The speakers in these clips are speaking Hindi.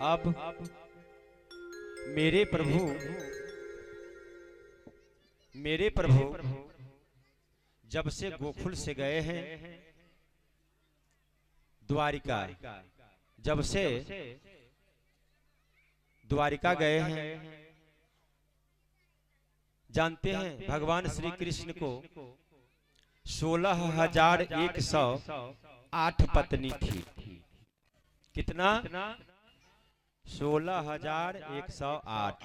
अब मेरे प्रभु जब से गोकुल से गए हैं द्वारिका, जब से द्वारिका गए हैं, जानते हैं भगवान श्री कृष्ण को 16,108 पत्नी थी। कितना? 16,108।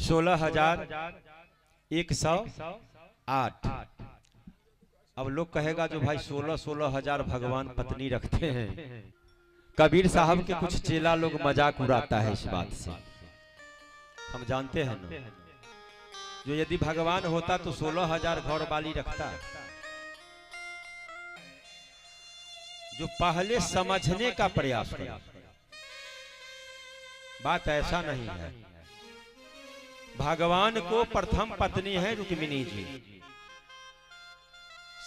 16,108। अब लोग कहेगा जो भाई 16 हजार भगवान पत्नी रखते हैं। कबीर साहब के कुछ चेला लोग मजाक उड़ाता है इस बात से, हम जानते हैं ना, जो यदि भगवान होता तो 16,000 घर वाली रखता। जो पहले समझने का प्रयास करें, बात ऐसा नहीं है। भगवान को प्रथम पत्नी है रुक्मिणी जी,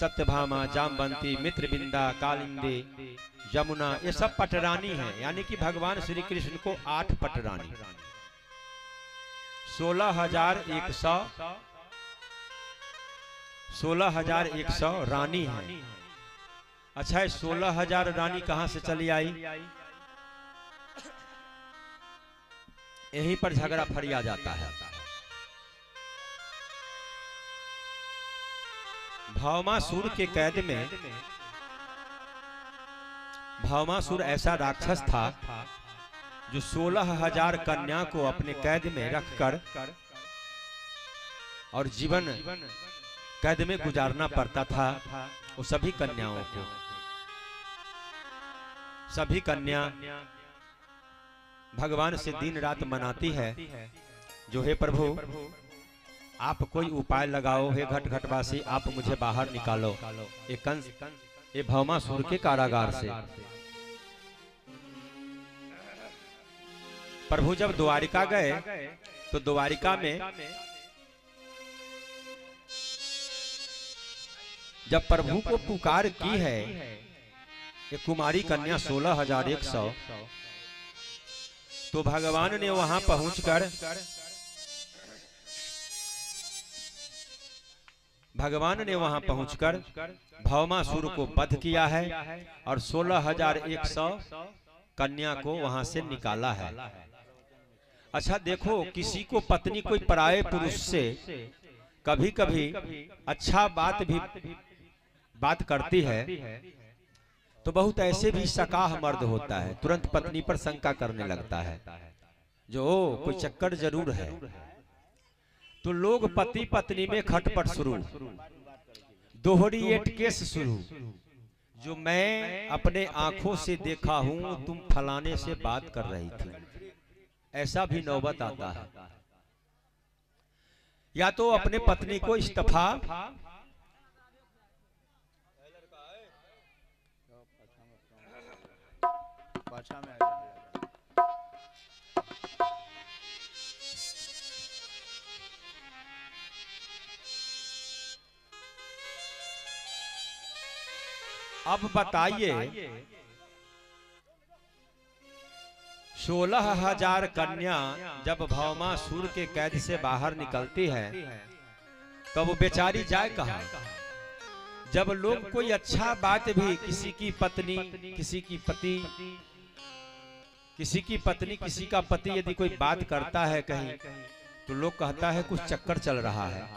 सत्यभामा, जामवंती, मित्रबिंदा, कालिंदी, यमुना, ये सब पटरानी हैं। यानी कि भगवान श्री कृष्ण को 8 पटरानी, 16,100 रानी है। अच्छा, 16,000 रानी कहां से चली आई? यहीं पर झगड़ा फरिया जाता है। भौमासुर के कैद में, भौमासुर ऐसा राक्षस था जो 16,000 कन्या को अपने कैद में रखकर और जीवन कैद में गुजारना पड़ता था। वो सभी कन्याओं को, सभी कन्या भगवान से दिन रात मनाती है जो हे प्रभु आप कोई उपाय लगाओ, हे घट घटवासी आप मुझे बाहर निकालो ये कंस, ये भौमासुर के कारागार से। प्रभु जब द्वारिका गए तो द्वारिका में जब प्रभु को पुकार की है ये कुमारी कन्या 16,100, तो भगवान ने वहां पहुंचकर भौमासुर को वध किया है और 16,100 कन्या को वहां से निकाला है। अच्छा देखो, किसी को पत्नी कोई पराये पुरुष से कभी कभी अच्छा बात करती है तो बहुत ऐसे भी सकाह मर्द होता है, तुरंत पत्नी पर शंका करने लगता है जो कोई चक्कर जरूर है। तो लोग पति पत्नी में खटपट शुरू, दोहरी एट केस शुरू, जो मैं अपने आंखों से देखा हूं तुम फलाने से बात कर रही थी, ऐसा भी नौबत आता है। या तो अपने पत्नी को इस्तीफा, अब बताइए 16,000 कन्या जब भौमासुर के कैद से बाहर निकलती है तब वो बेचारी जाए कहां? जब लोग कोई अच्छा बात भी, किसी की पत्नी, किसी की पत्नी, किसी का पति यदि कोई बात करता है कहीं तो लोग कहता है कुछ चक्कर चल रहा है,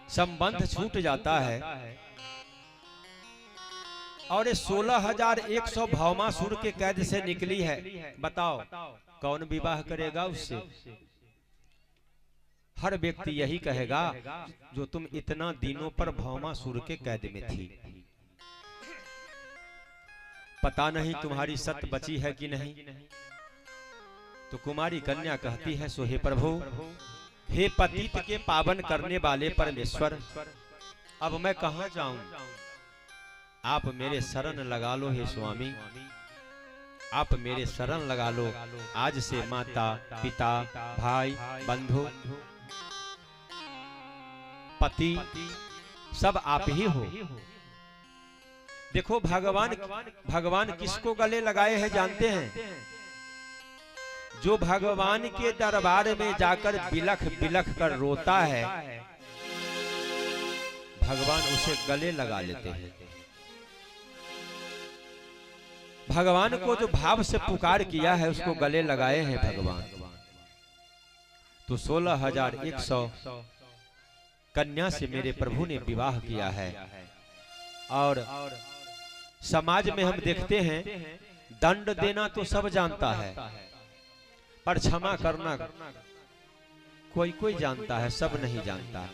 संबंध छूट जाता है। और ये 16,100 भौमासुर के कैद से निकली है, बताओ कौन विवाह करेगा उससे? हर व्यक्ति यही कहेगा जो तुम इतना दिनों पर भौमासुर के कैद में थी, पता नहीं तुम्हारी सत बची है कि नहीं। तो कुमारी कन्या कहती है सो हे प्रभु, हे पतित के पावन करने वाले परमेश्वर, अब मैं कहां जाऊं? आप मेरे शरण लगा लो हे स्वामी, आप मेरे शरण लगा लो। आज से माता पिता भाई बंधु पति सब आप ही हो। देखो भगवान भगवान किसको गले लगाए हैं जानते हैं? जो भगवान के दरबार में जाकर बिलख बिलख कर रोता है, भगवान उसे गले लगा लेते हैं। भगवान को जो भाव से पुकार किया है उसको गले लगाए हैं भगवान। तो 16,100 कन्या से मेरे प्रभु ने विवाह किया है। और समाज में हम देखते हैं दंड देना तो सब जानता है, पर क्षमा करना कोई कोई जानता है, सब नहीं जानता।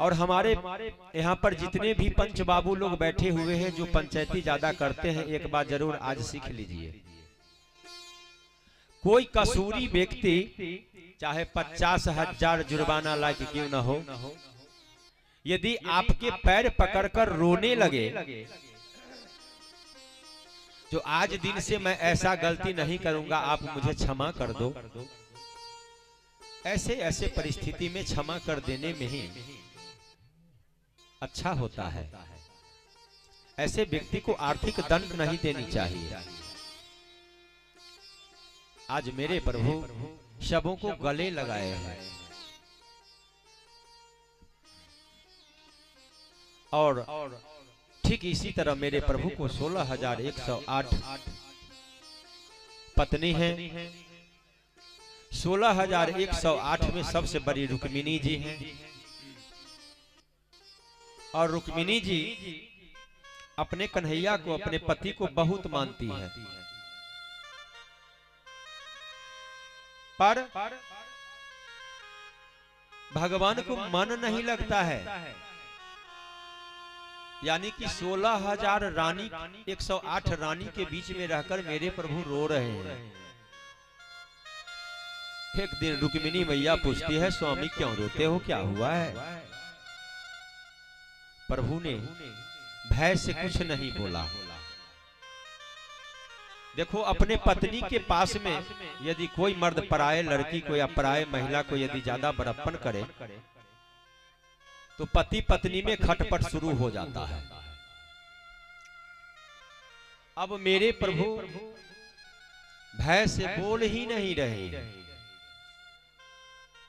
और हमारे यहाँ पर जितने भी पंच बाबू लोग बैठे हुए हैं जो पंचायती ज्यादा करते हैं, एक बार जरूर आज सीख लीजिए। कोई कसूरी व्यक्ति चाहे 50,000 जुर्माना लाके क्यों न हो, यदि आपके पैर पकड़कर रोने लगे जो आज दिन से मैं ऐसा गलती नहीं करूंगा, आप मुझे क्षमा कर दो, ऐसे ऐसे परिस्थिति में क्षमा कर देने में ही अच्छा होता है। ऐसे व्यक्ति को आर्थिक दंड नहीं देनी चाहिए। आज मेरे प्रभु सबों को गले लगाए हैं। और ठीक इसी तरह मेरे प्रभु को 16,108 पत्नी हैं। 16,108 में सबसे बड़ी रुक्मिणी जी हैं। और रुक्मिणी जी अपने कन्हैया को, अपने पति को बहुत मानती है, पर भगवान को मन नहीं लगता है। यानी कि 16,000 रानी 108 रानी के बीच में रहकर मेरे प्रभु रो रहे हैं। एक दिन रुक्मिणी मैया पूछती है, स्वामी क्यों रोते हो, क्या हुआ है? प्रभु ने भय से कुछ नहीं बोला। देखो अपने पत्नी के पास में यदि कोई मर्द पराये लड़की को या पराये महिला को यदि ज्यादा बड़प्पन करे तो पति पत्नी में खटपट शुरू हो जाता है। अब मेरे प्रभु भय से बोल ही नहीं रहे।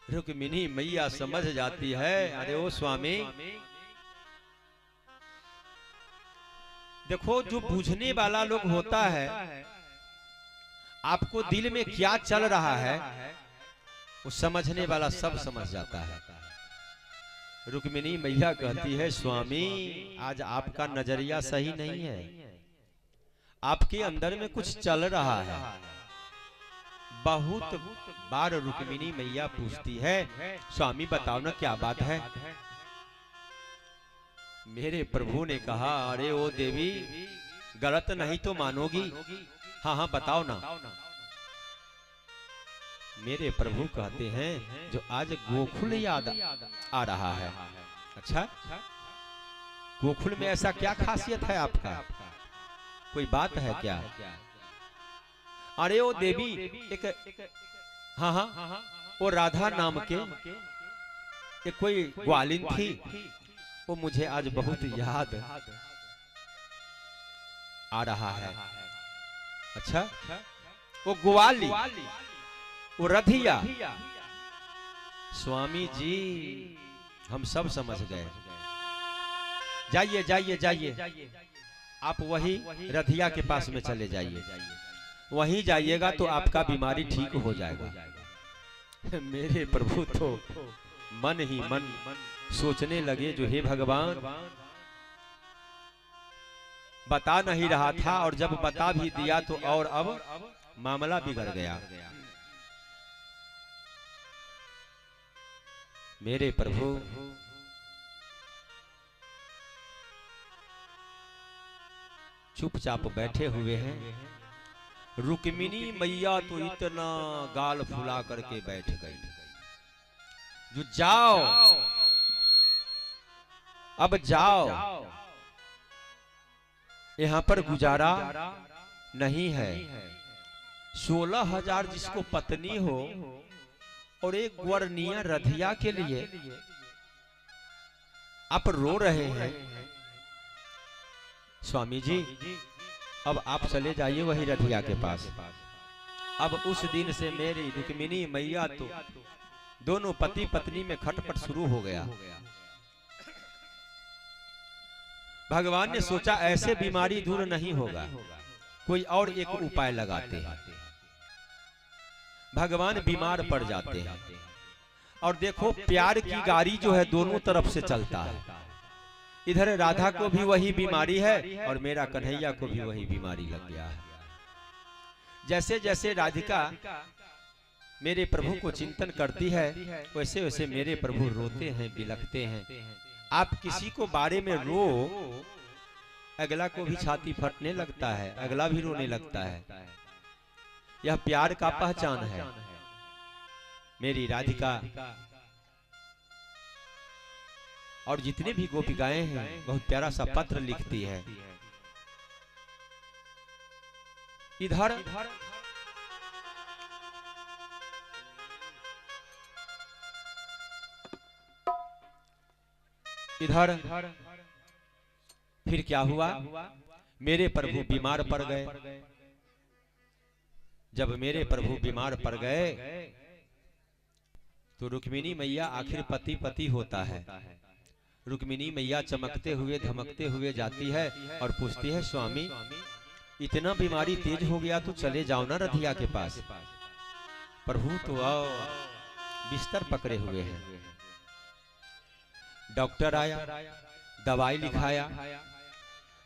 रुक्मिणी मैया समझ जाती है, अरे ओ स्वामी, देखो जो बूझने वाला लोग होता है, आपको दिल में क्या चल रहा है वो समझने वाला सब समझ जाता है। रुक्मिणी मैया कहती है, स्वामी आज आपका नजरिया सही नहीं है, आपके अंदर में कुछ चल रहा है। बहुत बार रुक्मिणी मैया पूछती है, स्वामी बताओ ना क्या बात है। मेरे प्रभु ने कहा, अरे ओ देवी गलत नहीं तो मानोगी, हाँ हाँ बताओ ना। मेरे प्रभु कहते हैं, जो आज गोकुल याद आ रहा है। अच्छा, गोकुल में ऐसा क्या खासियत है आपका, कोई बात है क्या? अरे ओ देवी एक हाँ हाँ वो राधा नाम के एक कोई ग्वालिन थी, वो मुझे आज बहुत याद आ रहा है। अच्छा, वो ग्वाली, वो रधिया। स्वामी जी हम सब समझ गए, जाइए जाइए जाइए, आप वही रधिया के पास में चले जाइए, वहीं जाइएगा तो आपका बीमारी ठीक हो जाएगा। मेरे प्रभु तो मन ही मन सोचने लगे, जो हे भगवान बता नहीं रहा था और जब बता भी दिया तो और अब मामला बिगड़ गया। मेरे प्रभु चुपचाप बैठे हुए हैं। रुक्मिणी मैया तो इतना गाल फुला करके बैठ गई, जो जाओ अब जाओ, यहां पर गुजारा नहीं है। 16,000 जिसको पत्नी हो और एक ग्वारनिया रधिया के लिए आप रो रहे हैं। स्वामी जी अब आप चले जाइए वही रधिया के पास। अब उस दिन से मेरी रुक्मिणी मैया तो दोनों पति पत्नी में खटपट शुरू हो गया। भगवान ने सोचा ऐसे बीमारी दूर नहीं होगा, कोई और एक उपाय लगाते हैं। भगवान बीमार पड़ जाते हैं और देखो प्यार की गाड़ी जो है दोनों तरफ से चलता है। इधर राधा को भी वही बीमारी है और मेरा कन्हैया को भी वही बीमारी लग गया है। जैसे जैसे राधिका मेरे प्रभु को चिंतन करती है वैसे वैसे मेरे प्रभु रोते हैं, बिलखते हैं। आप किसी को बारे में रो, अगला को भी छाती फटने लगता है, अगला भी रोने लगता है। यह प्यार का पहचान है। मेरी राधिका और जितने भी गोपिकाएं हैं बहुत प्यारा सा पत्र लिखती है। इधर इधर फिर क्या हुआ, मेरे प्रभु बीमार पड़ गए। जब मेरे प्रभु बीमार पड़ गए तो रुक्मिणी मैया, आखिर पति पति होता है, रुक्मिणी मैया चमकते हुए धमकते हुए जाती है और पूछती है स्वामी इतना बीमारी तेज हो गया तो चले जाओ ना रधिया के पास। प्रभु तो आओ, बिस्तर पकड़े हुए हैं। डॉक्टर आया, दवाई लिखाया।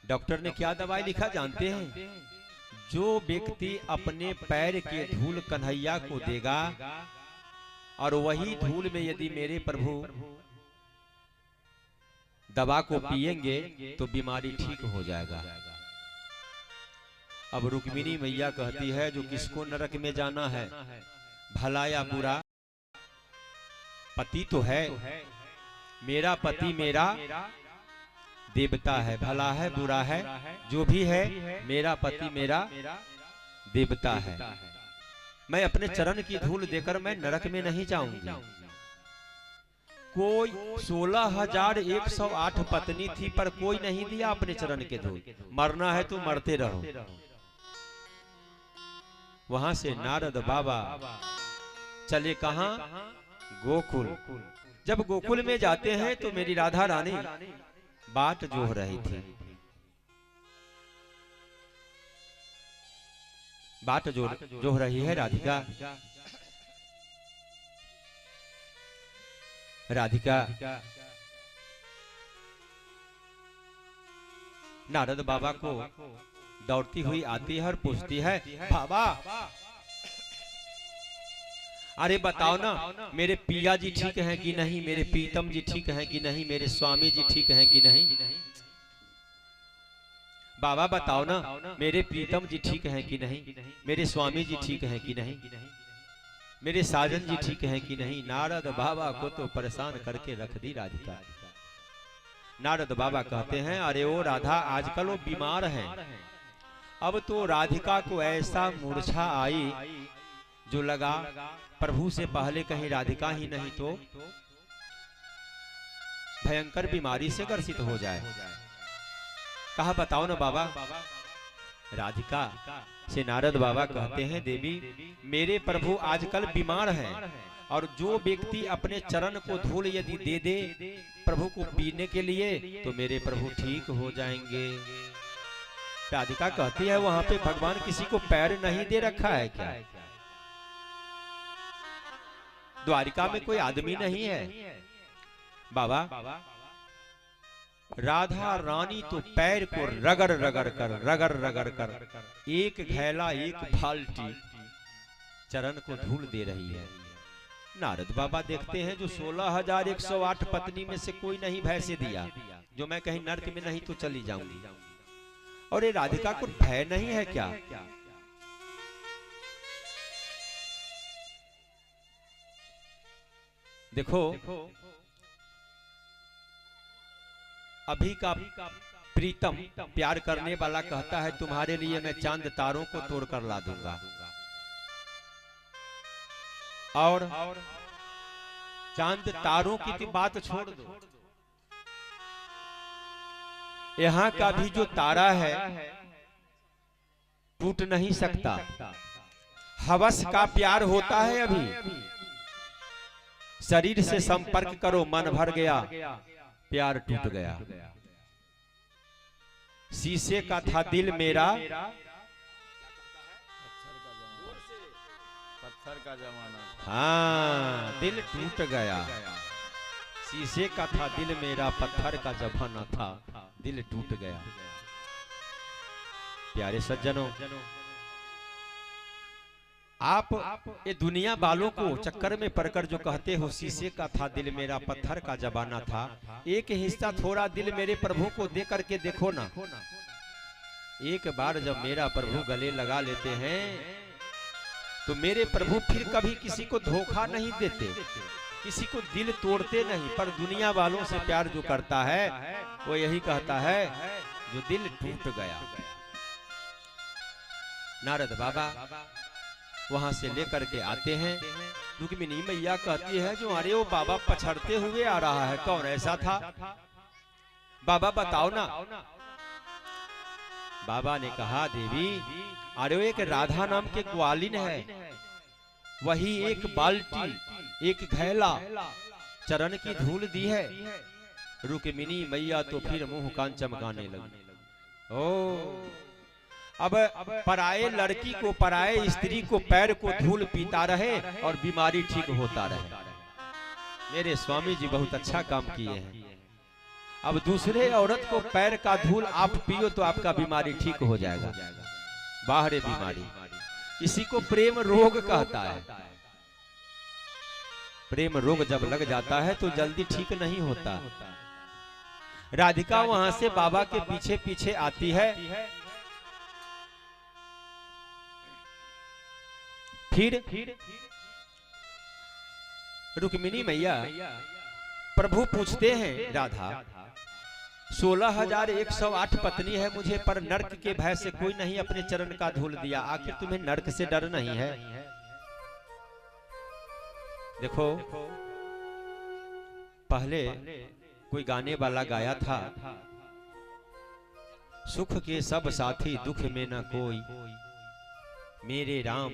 डॉक्टर ने क्या दवाई लिखा जानते हैं? जो व्यक्ति अपने पैर के धूल कन्हैया को देगा और वही धूल में यदि मेरे प्रभु दवा को पिएंगे तो बीमारी ठीक हो जाएगा। अब रुक्मिणी मैया कहती है जो किसको नरक में जाना है, भला या बुरा, पति तो है, मेरा पति मेरा देवता है, भला है बुरा है जो भी है मेरा पति मेरा देवता है। मैं अपने चरण की धूल देकर मैं नरक में नहीं जाऊंगी। कोई 16,108 पत्नी थी पर कोई नहीं दिया अपने चरण के धूल। मरना है तो मरते रहो। वहां से नारद बाबा चले कहां? गोकुल। जब गोकुल में जाते हैं तो मेरी राधा रानी बाट जोह रही थी। बाट जोह रही है राधिका। राधिका नारद बाबा को दौड़ती हुई आती है और पूछती है बाबा अरे बताओ ना मेरे पिया जी ठीक हैं कि नहीं, मेरे प्रीतम जी ठीक हैं कि नहीं, मेरे स्वामी जी ठीक हैं कि नहीं। बाबा बताओ ना मेरे प्रीतम जी ठीक हैं कि नहीं, मेरे स्वामी जी ठीक हैं कि नहीं, मेरे साजन जी ठीक हैं कि नहीं। नारद बाबा को तो परेशान करके रख दी राधिका। नारद बाबा कहते हैं अरे ओ राधा आजकल वो बीमार हैं। अब तो राधिका को ऐसा मूर्छा आई जो लगा प्रभु से पहले कहीं राधिका ही नहीं तो भयंकर बीमारी से ग्रसित हो जाए। कहा बताओ ना बाबा। राधिका से नारद बाबा कहते हैं देवी मेरे प्रभु आजकल बीमार हैं और जो व्यक्ति अपने चरण को धूल यदि दे दे प्रभु को पीने के लिए तो मेरे प्रभु ठीक हो जाएंगे। राधिका कहती है वहां पे भगवान किसी को पैर नहीं दे रखा है क्या? द्वारिका में कोई आदमी नहीं है? बाबा राधा रानी तो पैर को रगड़ रगड़ कर एक घैला एक बाल्टी चरण को धूल दे रही है। नारद बाबा देखते हैं जो 16,108 पत्नी में से कोई नहीं भय से दिया, जो मैं कहीं नरक में नहीं तो चली जाऊंगी। और ये राधिका को भय नहीं है क्या? देखो अभी का प्रीतम प्यार करने वाला कहता है तुम्हारे लिए मैं चांद तारों को तोड़कर ला दूंगा। और चांद तारों की बात छोड़ दो, यहाँ का भी जो तारा है टूट नहीं सकता। हवस का प्यार होता है, अभी शरीर से संपर्क करो, मन भर गया, प्यार टूट गया। शीशे का था दिल मेरा, पत्थर का जमाना, हाँ दिल टूट गया। शीशे का था दिल मेरा, पत्थर का जमाना था, दिल टूट गया। प्यारे सज्जनों, आप ये दुनिया वालों को चक्कर में पड़कर जो कहते हो शीशे का था दिल मेरा, पत्थर का जमाना था, एक हिस्सा थोड़ा दिल मेरे प्रभु को दे करके देखो ना। एक बार जब मेरा प्रभु गले लगा लेते हैं तो मेरे प्रभु फिर कभी किसी को धोखा नहीं देते, किसी को दिल तोड़ते नहीं। पर दुनिया वालों से प्यार जो करता है वो यही कहता है जो दिल टूट गया। नारद बाबा वहां से लेकर के आते हैं। रुक्मिणी मैया कहती है जो अरे वो बाबा पछड़ते हुए आ रहा है, कौन ऐसा था बाबा बताओ ना। बाबा ने कहा देवी अरे वो एक राधा नाम के ग्वालिन है, वही एक बाल्टी एक घैला चरण की धूल दी है। रुक्मिणी मैया तो फिर मुंह कान चमकाने लगी। ओ अब पराये लड़की को, पराये स्त्री को पैर को धूल पीता रहे और बीमारी ठीक होता रहे। मेरे स्वामी जी बहुत अच्छा काम किए हैं। अब दूसरे औरत को पैर का धूल आप पियो तो आपका बीमारी ठीक हो जाएगा, बाहरी बीमारी। इसी को प्रेम रोग कहता है। प्रेम रोग जब लग जाता है तो जल्दी ठीक नहीं होता। राधिका वहां से बाबा के पीछे पीछे आती है। फिर रुक्मिणी मैया प्रभु पूछते हैं राधा 16,108 पत्नी है मुझे, पर नरक के भय से कोई नहीं अपने चरण का धूल दिया, आखिर तुम्हें नरक से डर नहीं है? देखो पहले कोई गाने वाला गाया था, सुख के सब साथी दुख में न कोई, मेरे राम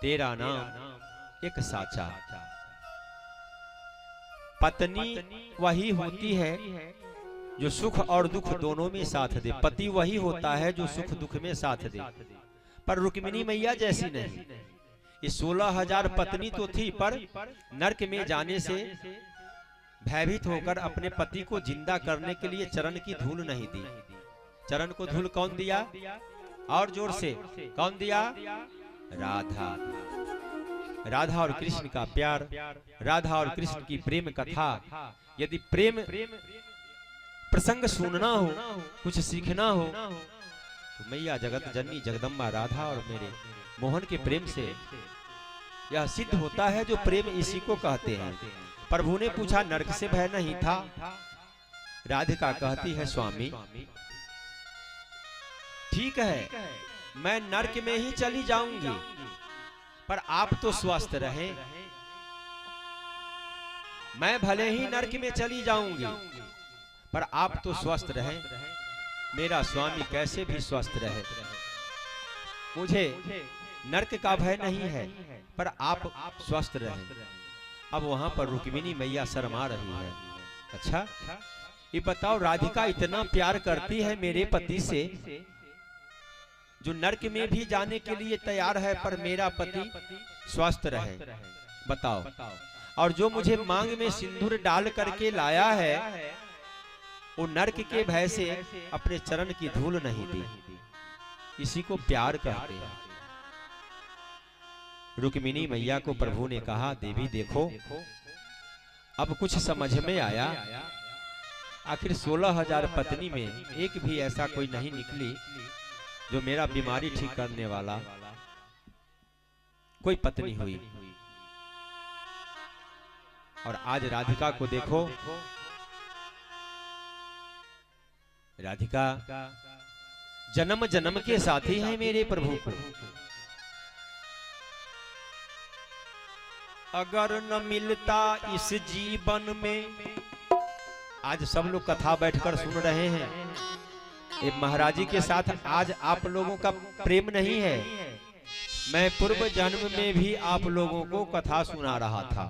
तेरा नाम एक साचा। पत्नी वही होती है जो सुख और दुख दोनों में साथ दे, पति वही होता है जो सुख दुख में साथ दे। पर रुक्मिणी मैया जैसी नहीं। ये 16,000 पत्नी तो थी, पर नरक में जाने से भयभीत होकर अपने पति को जिंदा करने के लिए चरण की धूल नहीं दी। चरण को धूल कौन दिया? और जोर से कौन दिया? राधा। राधा और कृष्ण का प्यार, राधा और कृष्ण की प्रेम कथा। यदि प्रेम प्रसंग सुनना हो, कुछ सीखना हो, तो मैया जगत जननी जगदम्बा राधा और मेरे मोहन के प्रेम से यह सिद्ध होता है। जो प्रेम इसी को कहते हैं। प्रभु ने पूछा नरक से भय नहीं था? राधिका कहती है स्वामी ठीक है, मैं नरक में ही चली जाऊंगी, पर आप तो स्वस्थ रहें। मैं भले ही नरक में चली जाऊंगी, पर आप तो स्वस्थ रहें। मेरा स्वामी कैसे भी स्वस्थ रहे, मुझे नरक का भय नहीं है, पर आप स्वस्थ रहें। अब वहां पर रुक्मिणी मैया शर्मा रही है। अच्छा ये बताओ, राधिका इतना प्यार करती है मेरे पति से, जो नरक में भी जाने के लिए तैयार है, पर मेरा पति स्वस्थ रहे। बताओ। और जो मुझे मांग में सिंदूर डाल करके लाया है, वो नरक के भय से अपने चरण की धूल नहीं दी। इसी को प्यार कहते हैं। रुक्मिणी मैया को प्रभु ने कहा देवी देखो, अब कुछ समझ में आया। आखिर 16,000 पत्नी में एक भी ऐसा कोई नहीं निकली जो मेरा बीमारी ठीक करने वाला कोई पत्नी हुई। और आज राधिका को देखो, राधिका जन्म जन्म के साथी है मेरे प्रभु को। अगर न मिलता इस जीवन में, आज सब लोग कथा बैठकर सुन रहे हैं, ये महाराज जी के साथ आज आप लोगों का प्रेम नहीं है, मैं पूर्व जन्म में भी आप लोगों को कथा सुना रहा था।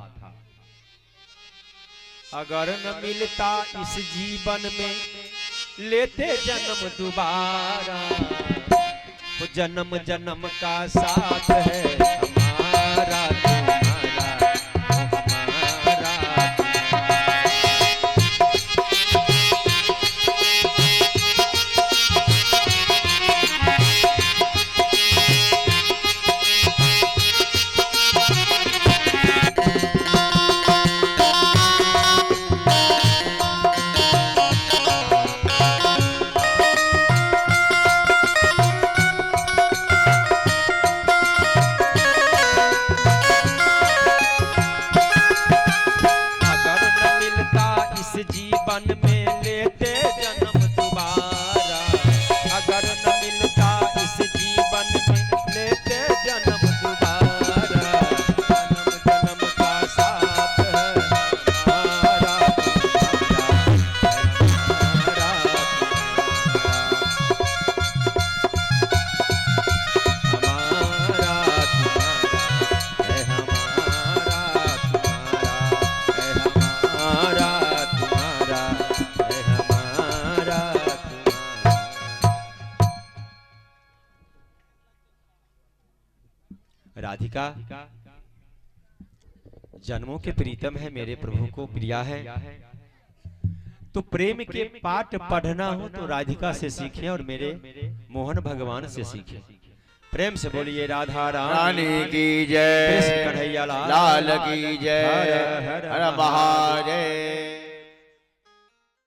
अगर न मिलता इस जीवन में लेते जन्म दोबारा, तो जन्म जन्म का साथ है हमारा तुम्हारा, राधिका जन्मों के प्रीतम है, मेरे प्रभु को प्रिया है। तो प्रेम के पाठ पढ़ना हो तो राधिका से सीखें और मेरे मोहन भगवान से सीखें। प्रेम से बोलिए राधा रानी की जय, कन्हैया लाल की जय, हर महादेव।